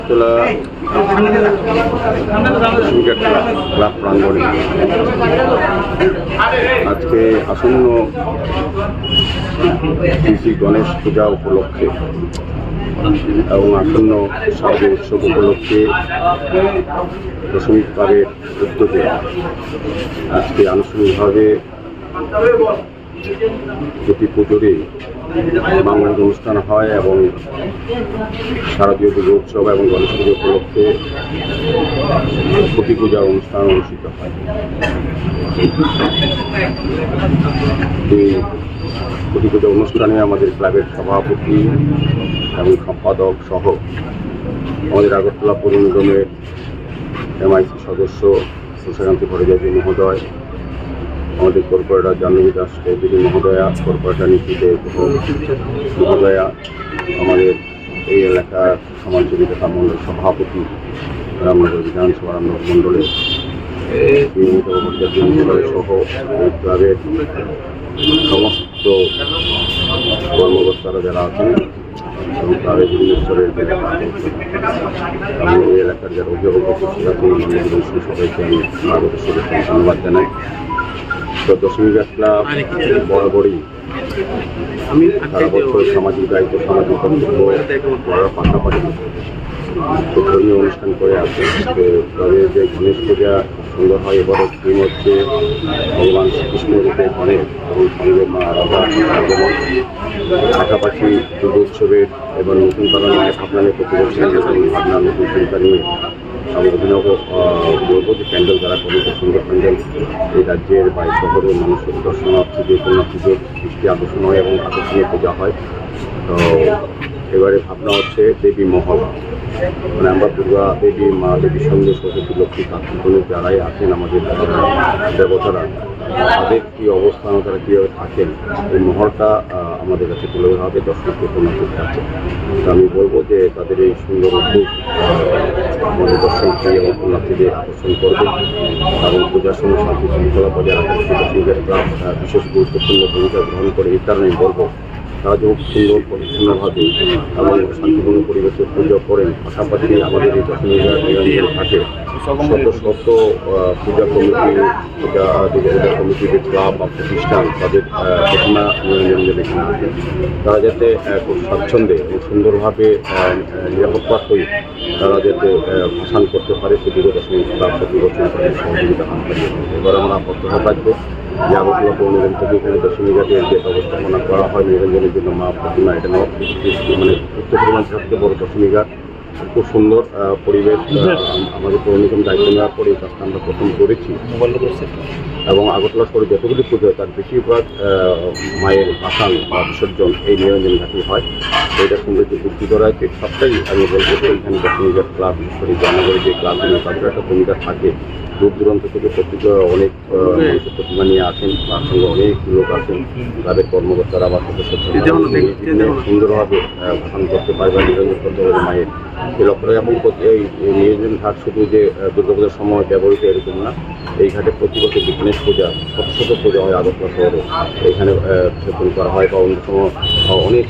Agartala club প্রাঙ্গণে আজকে আসন্ন শ্রী গণেশ পূজা উপলক্ষে এবং আসন্ন শারদীয় উৎসব উপলক্ষে দশমী ক্লাবের উদ্যোগে আজকে আনুষ্ঠানিকভাবে প্রতি পুজোরে বাংলার অনুষ্ঠান হয় এবং শারদীয় পুজো উৎসব এবং গণেশ পুজো উপলক্ষে প্রতি পূজার অনুষ্ঠান অনুষ্ঠিত হয়। এই প্রতি পূজা অনুষ্ঠানে আমাদের ক্লাবের সভাপতি এবং সম্পাদক সহ আমাদের আগরতলা পৌর নিগমের MIC সদস্য সুশাকান্তি ভট্টাচার্য মহোদয়, আমাদের কর্পোরেটর জাহ্নবী দাস চৌধুরী মহোদয়া, কর্পোরেটর নীতিতে মহোদয়া, আমাদের এই এলাকার সমাজসেবী তথা মণ্ডল সভাপতি রামনগর বিধানসভা রামনগর মণ্ডলের মহোদয় সহ এই ক্লাবের সমস্ত কর্মকর্তারা যারা আছেন এবং ক্লাবের বিভিন্ন স্তরের এবং এই এলাকার যারা অভিভাবক সবাইকে আমি স্বাগত শুভেচ্ছা ধন্যবাদ জানাই। তো দশমী ক্লাব বরাবরই সারা বছর সামাজিক দায়িত্ব, সামাজিক কর্তব্য করার পাশাপাশি ধর্মীয় অনুষ্ঠান করে আসে। তবে যে গণেশ পূজা সুন্দর হয়, এবারও থিম হচ্ছে ভগবান শ্রীকৃষ্ণ রূপে গণেশ এবং সঙ্গে মা রাধা আগমন। পাশাপাশি দুর্গা উৎসবের এবার নতুন পালন নিয়ে ভাবনা নিয়ে প্রতি বছর নতুন ভাবনা, নতুন চিন্তা নিয়ে আমি অভিনব বলবো যে প্যান্ডেল যারা করেছে সুন্দর প্যান্ডেল এই রাজ্যের বা শহরের মানুষের দর্শনার্থী যে কোনো পুজোর দৃষ্টি আকর্ষণ হয় এবং আকর্ষণীয় পূজা হয়। তো এবারে ভাবনা হচ্ছে দেবী মহল, মানে আমরা দুর্গা দেবী, মা দেবীর সঙ্গে সরস্বতী, লক্ষ্মী, কার্তিক যারাই আছেন আমাদের দেবতারা, তাদের কী অবস্থান, তারা কীভাবে থাকেন, এই মহলটা আমাদের কাছে তুলে ধরা হবে দর্শককে করতে আছে। তো আমি বলবো যে তাদের এই সুন্দর উদ্যোগ আমাদের দর্শককে এবং পুণ্যার্থীদের আকর্ষণ করবে এবং পূজার সঙ্গে শান্তি শৃঙ্খলা বজায় রাখার দশমীর ক্লাব বিশেষ গুরুত্বপূর্ণ ভূমিকা গ্রহণ করে। এই কারণেই বলবো তারা যখন সুন্দর পরিচ্ছন্নভাবে এবং শান্তিপূর্ণ পরিবেশে পুজো করেন, পাশাপাশি আমাদের এই দশমীর নিরঞ্জন থাকে শত পূজা কমিটি, পূজা দুর্গা কমিটি, যে ক্লাব বা প্রতিষ্ঠান তাদের প্রতিমা নিরঞ্জন এখানে আসে, তারা যাতে খুব স্বাচ্ছন্দ্যে এবং সুন্দরভাবে নিরাপত্তা হয়ে তারা যাতে ভাসান করতে পারে সেদিকে দশমী ক্লাব প্রতি বছর তাদের সহযোগিতা হাত পাঠিয়ে। এবার আমরা প্রত্যাশা থাকবো যে আগরতলা পৌর নিগম থেকে এখানে দশমী ঘাটের যে ব্যবস্থাপনা করা হয় নিরঞ্জনের জন্য মা প্রতিমা, এটা নর্থ মানে উত্তর পূর্বাঞ্চল সবচেয়ে বড় দশমী ঘাট, খুব সুন্দর পরিবেশ। আমাদের পৌর নিগম দায়িত্ব নেওয়ার পরে এই কাজটা আমরা প্রথম করেছি এবং আগরতলা শহরে যতগুলি পুজো হয় তার বেশিরভাগ মায়ের ভাসান বা বিসর্জন এই নিরঞ্জন ঘাটে হয়। এইটা সৌন্দর্য বৃদ্ধি করা হয়েছে সবটাই আমি বলবো এখানে দশমী ঘাট ক্লাব, বিশেষ করে জনগণের যে ক্লাবগুলো তাদের একটা ভূমিকা থাকে। দূর দূরান্ত থেকে প্রত্যেকে অনেক মানুষের প্রতিমা নিয়ে আসেন, তার সঙ্গে অনেক লোক আসেন, তাদের কর্মকর্তারা বা সদস্য সুন্দরভাবে ভাষণ করতে পারে বা নিরঞ্জন করতে পারে মায়ের এই লক্ষ্য। এবং এই নিরঞ্জন ঘাট শুধু যে দুর্গাপূজার সময় ব্যবহৃত এরকম না, এই ঘাটে প্রতি বছর গণেশ পূজা শত শত পূজা হয় আগরতলা শহরে, এখানে সেপন করা হয় বা অন্য সময় অনেক